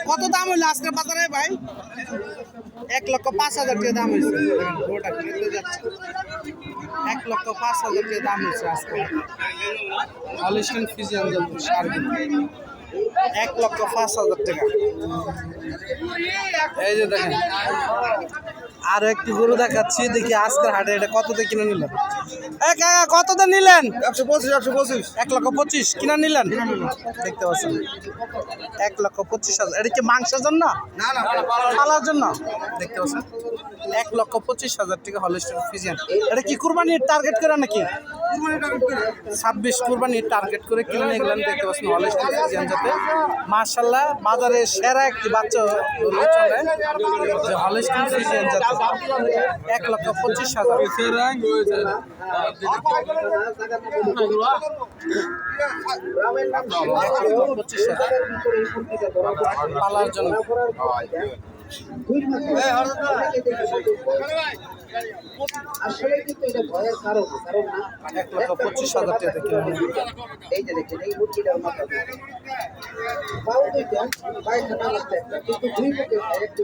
কত দাম হইলো আজকের বাজারে ভাই? 1,05,000 টাকা দাম হয়েছে। গরুটা কিনতে যাচ্ছে 1,05,000 টাকা দাম হয়েছে আজকে। হলিস্টিয়ান ফ্রিজিয়ান সার 1,05,000 টাকা। এই যে দেখেন আর একটি গরু দেখাচ্ছি, দেখি আজকের হাটে এটা কততে কিনে নিলেন? কততে নিলেন? 125 1,25,000 কিনা নিলেন? দেখতে পাচ্ছেন 1,25,000। এটা কি মাংসের জন্য না না পালার জন্য? দেখতে পাচ্ছেন 1,25,000 টাকা হলিস্টিয়ান ফ্রিজিয়ান। এটা কি কুরবানির টার্গেট করে নাকি? 26 কুরবানির টার্গেট করে কিনে নিয়ে গেলেন। দেখতে পাচ্ছেন হলিস্টিয়ান ফ্রিজিয়ান যাতে মাশাআল্লাহ বাজারে সেরা একটি বাচ্চা বললে চলে যে হলিস্টিয়ান ফ্রিজিয়ান যাতে 1,25,000 পালার জন্য। 1,25,000 টাকা কিনে এই যে দেখেন এই মুরগিটার মাথা পাও দুইটা বাইরে কিন্তু দুই পক্ষে একটু